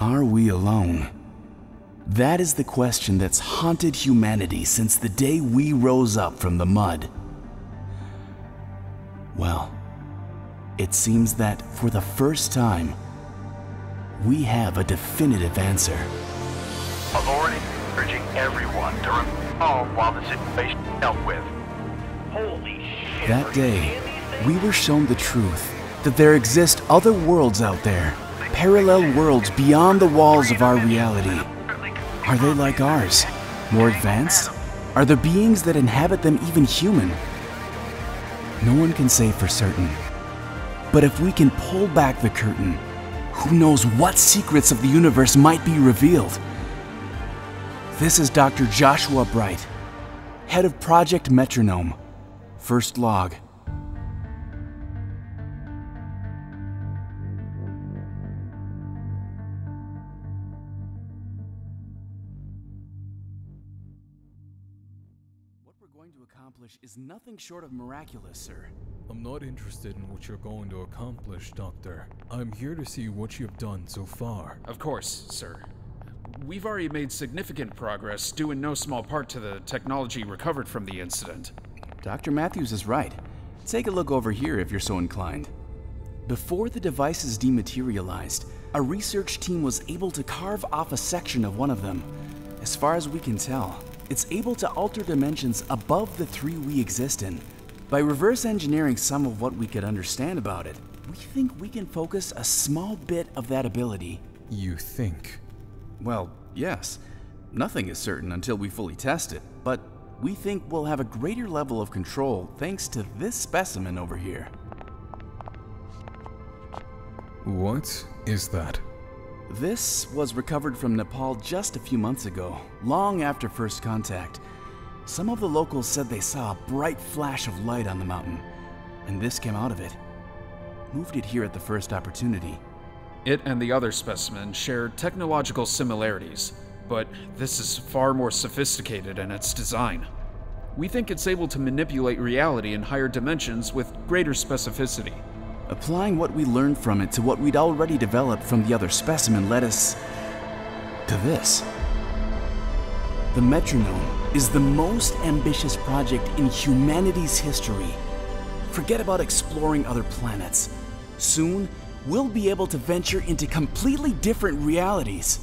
Are we alone? That is the question that's haunted humanity since the day we rose up from the mud. Well, it seems that for the first time, we have a definitive answer. Authority urging everyone to remain home while the situation is dealt with. Holy shit. That day, we were shown the truth that there exist other worlds out there, parallel worlds beyond the walls of our reality. Are they like ours? More advanced? Are there beings that inhabit them even human? No one can say for certain. But if we can pull back the curtain, who knows what secrets of the universe might be revealed? This is Dr. Joshua Bright, head of Project Metronome. First log. What we're going to accomplish is nothing short of miraculous, sir. I'm not interested in what you're going to accomplish, Doctor. I'm here to see what you've done so far. Of course, sir. We've already made significant progress, due in no small part to the technology recovered from the incident. Dr. Matthews is right. Take a look over here if you're so inclined. Before the devices dematerialized, a research team was able to carve off a section of one of them. As far as we can tell, it's able to alter dimensions above the 3 we exist in. By reverse engineering some of what we could understand about it, we think we can focus a small bit of that ability. You think? Well, yes. Nothing is certain until we fully test it, but we think we'll have a greater level of control thanks to this specimen over here. What is that? This was recovered from Nepal just a few months ago, long after first contact. Some of the locals said they saw a bright flash of light on the mountain, and this came out of it. Moved it here at the first opportunity. It and the other specimen share technological similarities, but this is far more sophisticated in its design. We think it's able to manipulate reality in higher dimensions with greater specificity. Applying what we learned from it to what we'd already developed from the other specimen led us to this. The Metronome is the most ambitious project in humanity's history. Forget about exploring other planets. Soon, we'll be able to venture into completely different realities.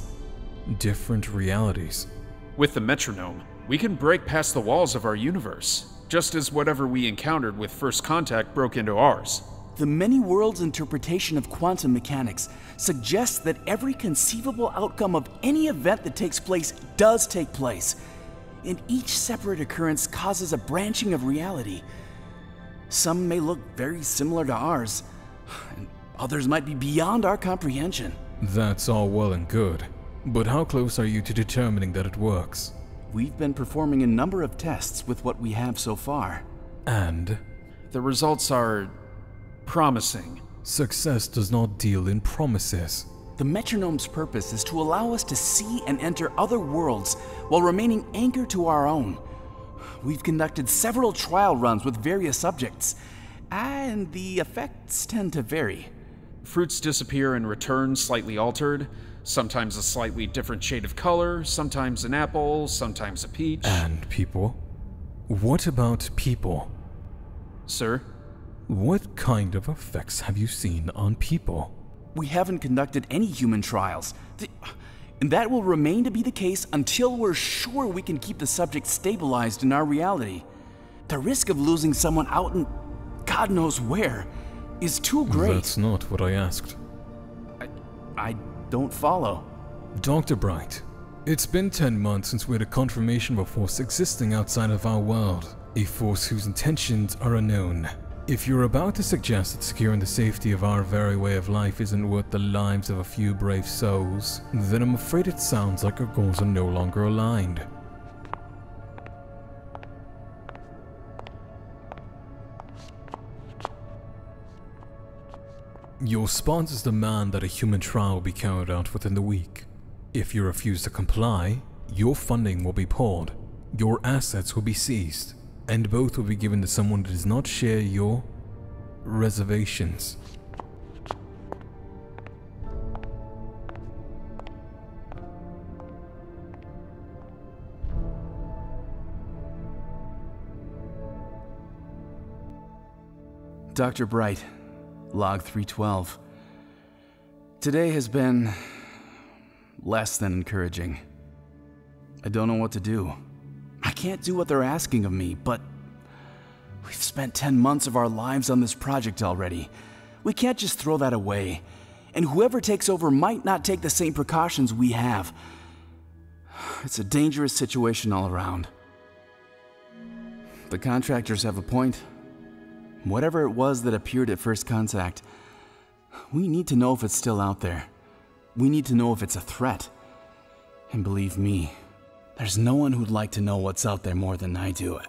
Different realities? With the Metronome, we can break past the walls of our universe, just as whatever we encountered with first contact broke into ours. The many worlds interpretation of quantum mechanics suggests that every conceivable outcome of any event that takes place does take place, and each separate occurrence causes a branching of reality. Some may look very similar to ours, and others might be beyond our comprehension. That's all well and good, but how close are you to determining that it works? We've been performing a number of tests with what we have so far. And? The results are promising. Success does not deal in promises. The Metronome's purpose is to allow us to see and enter other worlds while remaining anchored to our own. We've conducted several trial runs with various subjects, and the effects tend to vary. Fruits disappear and return slightly altered, sometimes a slightly different shade of color, sometimes an apple, sometimes a peach. And people? What about people? Sir? What kind of effects have you seen on people? We haven't conducted any human trials, and that will remain to be the case until we're sure we can keep the subject stabilized in our reality. The risk of losing someone out in God knows where is too great. That's not what I asked. I don't follow. Dr. Bright, it's been 10 months since we had a confirmation of a force existing outside of our world, a force whose intentions are unknown. If you're about to suggest that securing the safety of our very way of life isn't worth the lives of a few brave souls, then I'm afraid it sounds like our goals are no longer aligned. Your sponsors demand that a human trial will be carried out within the week. If you refuse to comply, your funding will be pulled, your assets will be seized, and both will be given to someone that does not share your reservations. Dr. Bright, log 312. Today has been less than encouraging. I don't know what to do. I can't do what they're asking of me, but we've spent 10 months of our lives on this project already. We can't just throw that away. And whoever takes over might not take the same precautions we have. It's a dangerous situation all around. The contractors have a point. Whatever it was that appeared at first contact, we need to know if it's still out there. We need to know if it's a threat. And believe me, there's no one who'd like to know what's out there more than I do.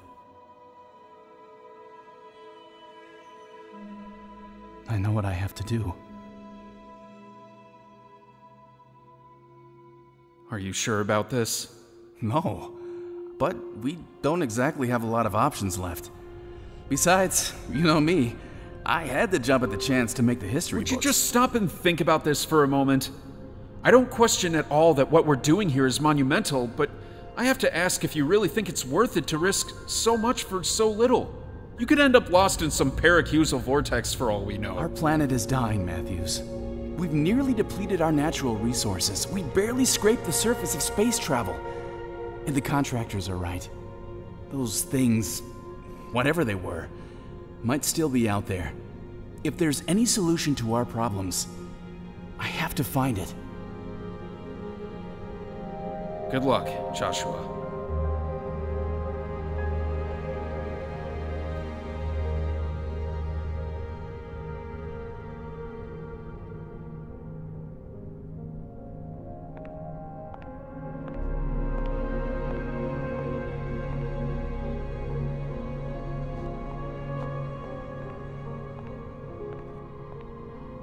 I know what I have to do. Are you sure about this? No, but we don't exactly have a lot of options left. Besides, you know me, I had to jump at the chance to make the history books. Would you just stop and think about this for a moment? I don't question at all that what we're doing here is monumental, but I have to ask if you really think it's worth it to risk so much for so little. You could end up lost in some paracusal vortex for all we know. Our planet is dying, Matthews. We've nearly depleted our natural resources. We barely scraped the surface of space travel. And the contractors are right. Those things, whatever they were, might still be out there. If there's any solution to our problems, I have to find it. Good luck, Joshua.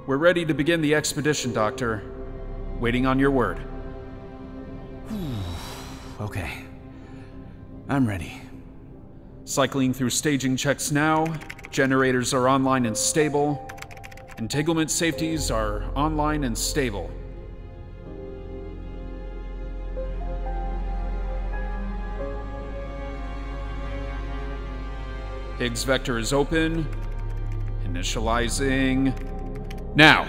We're ready to begin the expedition, Doctor. Waiting on your word. Okay. I'm ready. Cycling through staging checks now. Generators are online and stable. Entanglement safeties are online and stable. Higgs vector is open. Initializing. Now!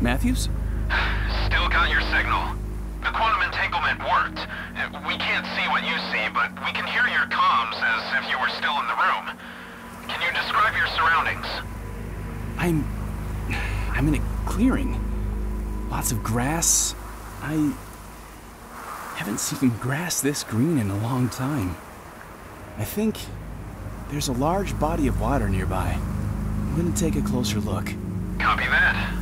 Matthews? Still got your signal. The quantum entanglement worked. We can't see what you see, but we can hear your comms as if you were still in the room. Can you describe your surroundings? I'm in a clearing. Lots of grass. I haven't seen grass this green in a long time. I think there's a large body of water nearby. I'm gonna take a closer look. Copy that.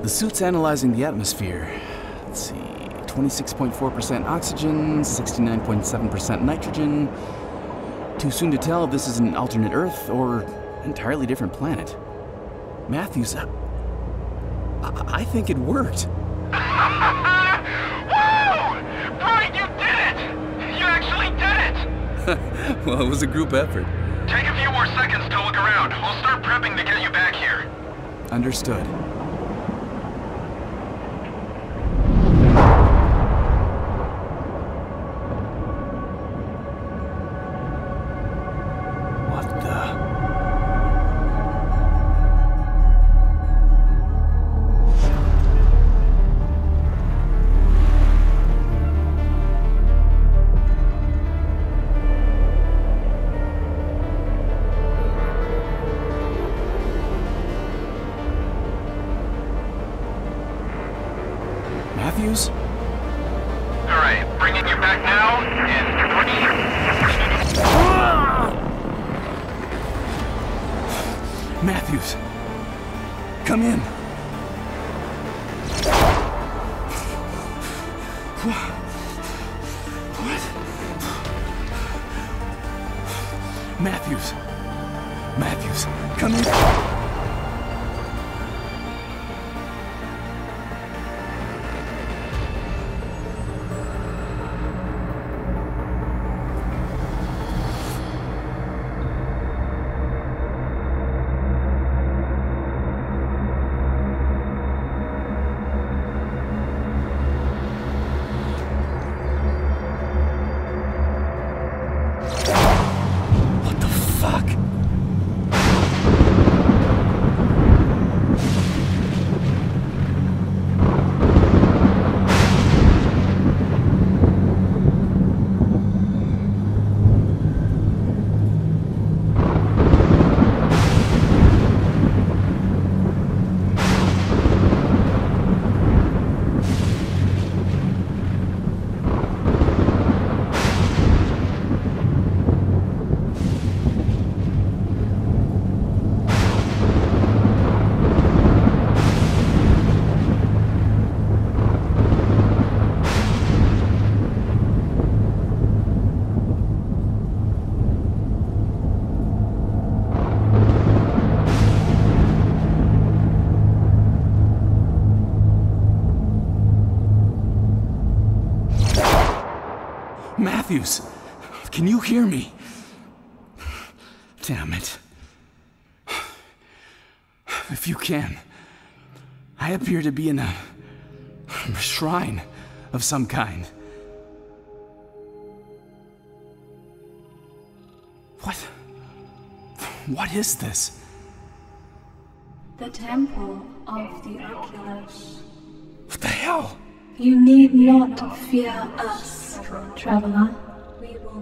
The suit's analyzing the atmosphere. Let's see, 26.4% oxygen, 69.7% nitrogen. Too soon to tell if this is an alternate Earth or entirely different planet. Matthews, I think it worked. Woo! Right, you did it! You actually did it! Well, it was a group effort. Take a few more seconds to look around. We'll start prepping to get you back here. Understood. Matthews? Alright, bringing you back now in 3... Matthews, come in. What? Matthews. Matthews, come in. Matthews, can you hear me? Damn it. If you can, I appear to be in a shrine of some kind. What is this? The Temple of the Oculus. What the hell? You need not fear us, traveler.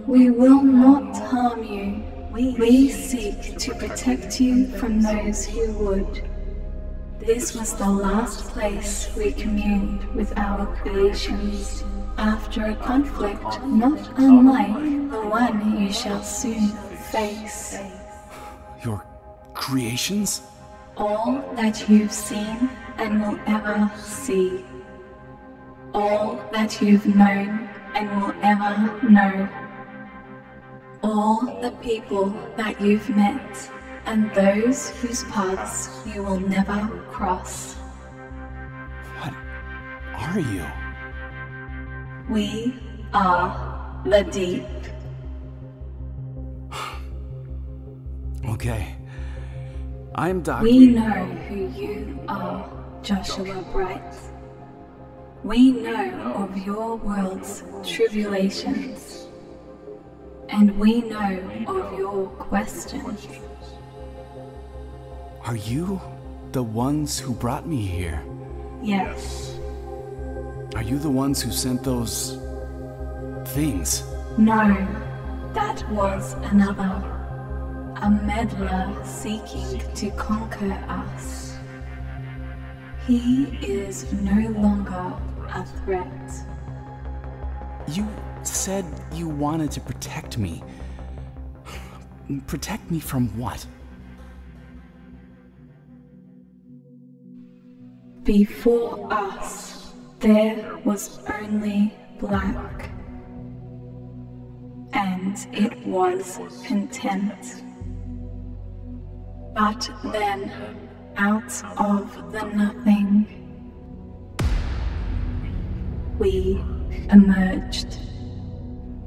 We will not harm you. We seek to protect you from those who would. This was the last place we communed with our creations, after a conflict not unlike the one you shall soon face. Your creations? All that you've seen and will ever see. All that you've known and will ever know. All the people that you've met and those whose paths you will never cross. What are you? We are the Deep. Okay. I'm Dr. We know who you are, Joshua Bright. We know of your world's tribulations. And we know of your questions. Are you the ones who brought me here? Yes. Are you the ones who sent those things? No, that was another. A meddler seeking to conquer us. He is no longer a threat. You said you wanted to protect me. Protect me from what? Before us, there was only black. And it was content. But then, out of the nothing, we emerged.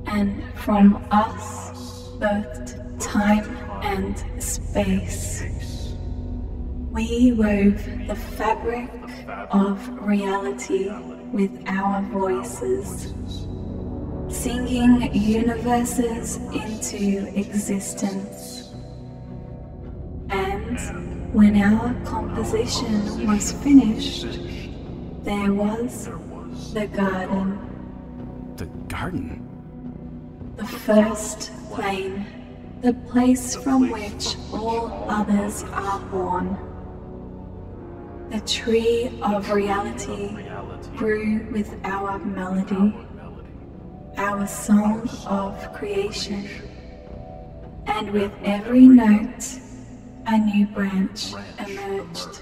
And from us birthed time and space. We wove the fabric of reality with our voices, singing universes into existence. And when our composition was finished, there was the garden. The garden? The first plane, the place from which all others are born. The tree of reality grew with our melody, our song of creation, and with every note, a new branch emerged.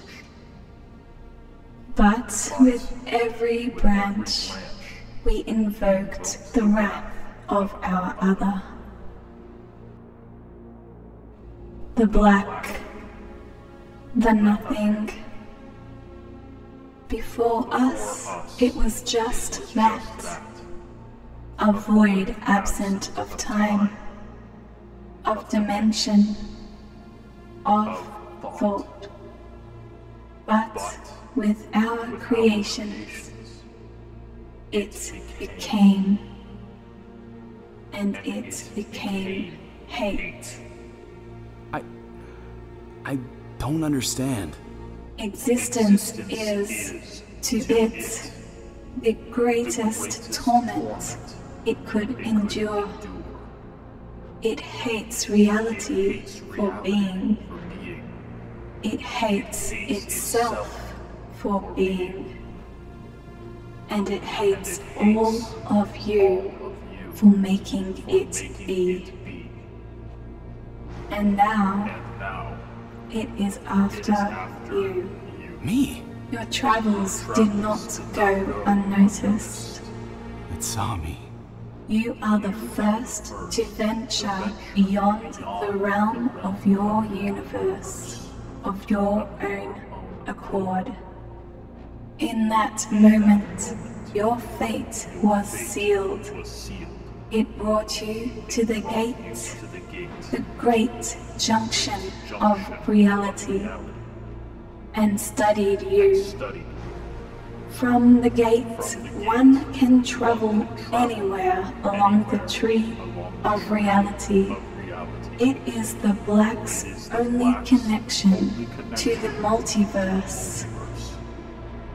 But with every branch, we invoked the wrath of our other. The black, the nothing. Before us, it was just that, a void absent of time, of dimension, of thought. But with our creations, it became, and it became hate. I don't understand. Existence is, to it, the greatest torment it could endure. It hates reality for being. It hates itself for being. And it hates all of you for making it be. And now, it is after you. Me? Your travels did not go unnoticed. It saw me. You are the first to venture beyond the realm of your universe, of your own accord. In that moment, your fate was sealed. It brought you to the gate, the great junction of reality, and studied you. From the gate, one can travel anywhere along the tree of reality. It is the black's only connection to the multiverse.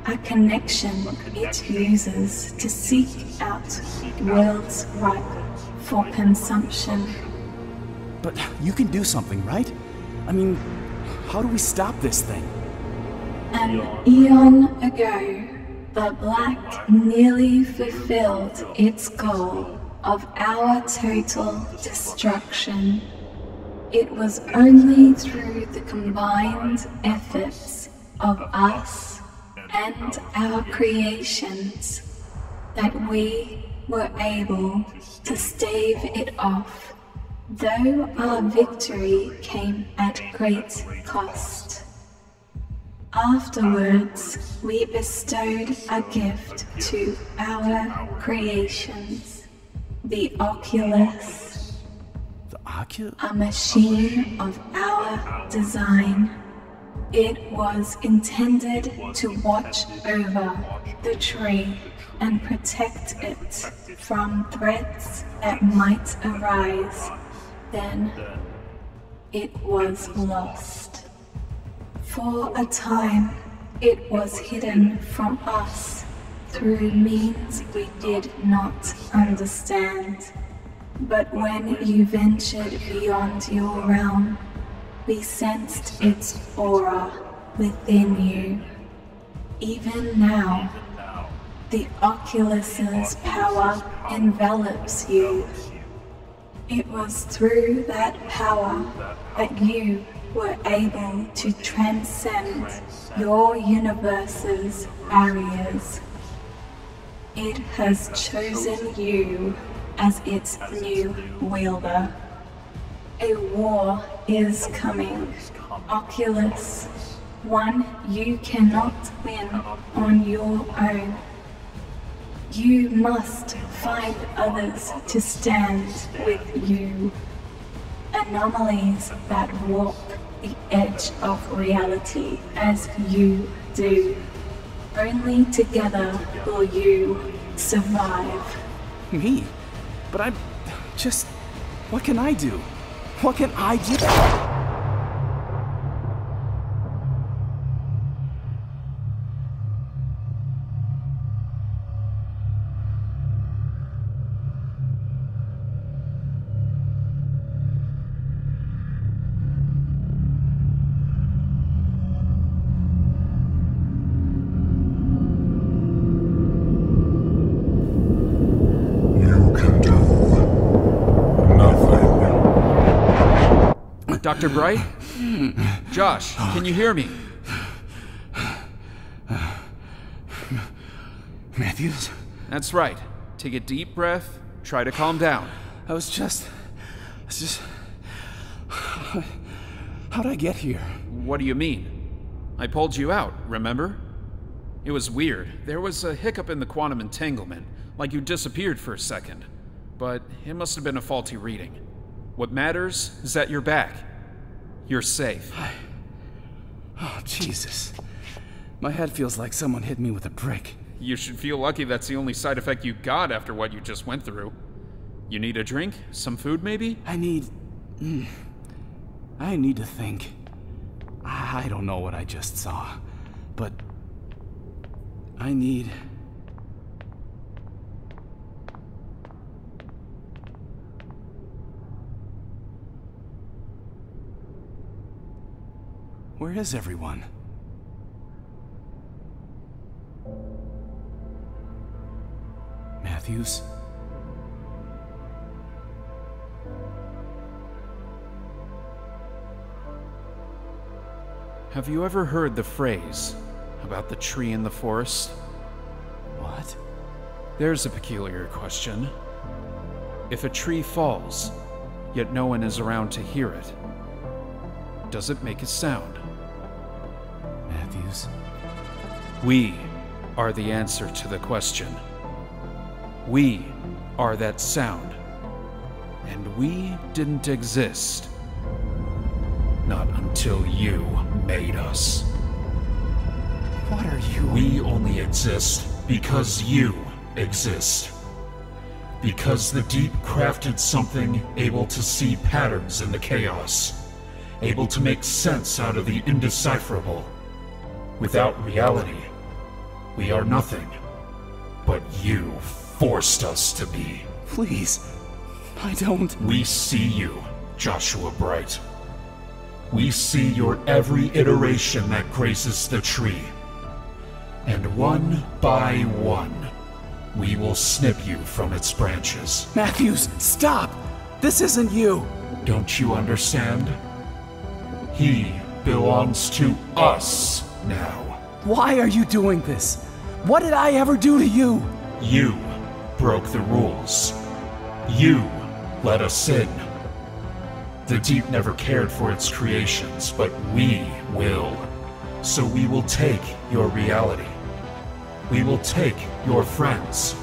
A connection it uses to seek out worlds ripe for consumption. But you can do something, right? I mean, how do we stop this thing? An eon ago, the black nearly fulfilled its goal of our total destruction. It was only through the combined efforts of us and our creations that we were able to stave it off, though our victory came at great cost. Afterwards, we bestowed a gift to our creations, the Oculus, a machine of our design. It was intended to watch over the tree and protect it from threats that might arise. Then it was lost. For a time, it was hidden from us through means we did not understand. But when you ventured beyond your realm, we sensed its aura within you. Even now, the Oculus's power envelops you. It was through that power that you were able to transcend your universe's barriers. It has chosen you as its new wielder. A war is coming, Oculus, one you cannot win on your own. You must find others to stand with you. Anomalies that walk the edge of reality as you do. Only together will you survive. Me? But I'm just... What can I do? What can I do? Dr. Bright? Josh, can you hear me? Matthews? That's right. Take a deep breath, try to calm down. I was just... How'd I get here? What do you mean? I pulled you out, remember? It was weird. There was a hiccup in the quantum entanglement, like you disappeared for a second. But it must have been a faulty reading. What matters is that you're back. You're safe. Oh, Jesus. My head feels like someone hit me with a brick. You should feel lucky that's the only side effect you got after what you just went through. You need a drink? Some food, maybe? I need to think. I don't know what I just saw, but I need... Where is everyone? Matthews? Have you ever heard the phrase about the tree in the forest? What? There's a peculiar question. If a tree falls, yet no one is around to hear it, does it make a sound? Matthews? We are the answer to the question. We are that sound. And we didn't exist. Not until you made us. What are you... We only exist because you exist. Because the Deep crafted something able to see patterns in the chaos. Able to make sense out of the indecipherable. Without reality, we are nothing. But you forced us to be. Please, I don't... We see you, Joshua Bright. We see your every iteration that graces the tree. And one by one, we will snip you from its branches. Matthews, stop! This isn't you! Don't you understand? He belongs to us now. Why are you doing this? What did I ever do to you? You broke the rules. You let us in. The Deep never cared for its creations, but we will. So we will take your reality. We will take your friends.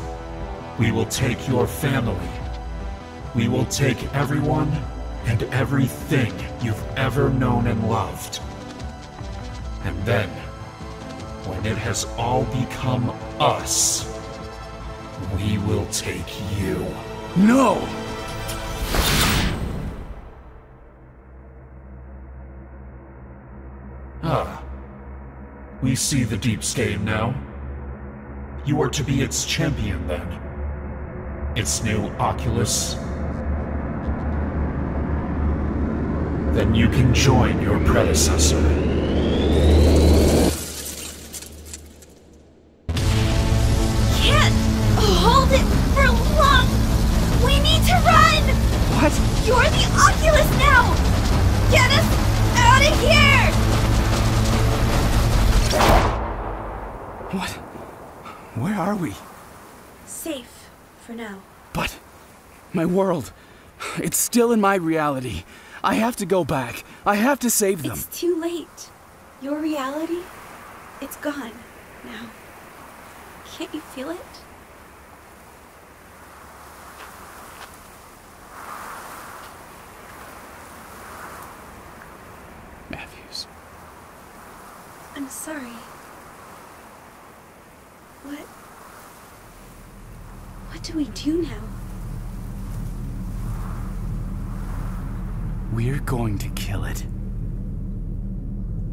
We will take your family. We will take everyone and everything you've ever known and loved. And then, when it has all become us, we will take you. No! We see the Deep's game now. You are to be its champion then. Its new Oculus. Then you can join your predecessor. Can't hold it for long! We need to run! What? You're the Oculus now! Get us out of here! What? Where are we? Safe, for now. But... my world... it's still in my reality. I have to go back. I have to save them. It's too late. Your reality, it's gone now. Can't you feel it? Matthews. I'm sorry. What do we do now? We're going to kill it.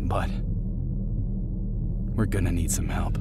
But... we're gonna need some help.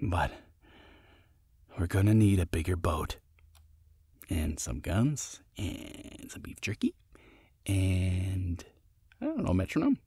But we're gonna need a bigger boat. And some guns. And some beef jerky. And I don't know, Metronome.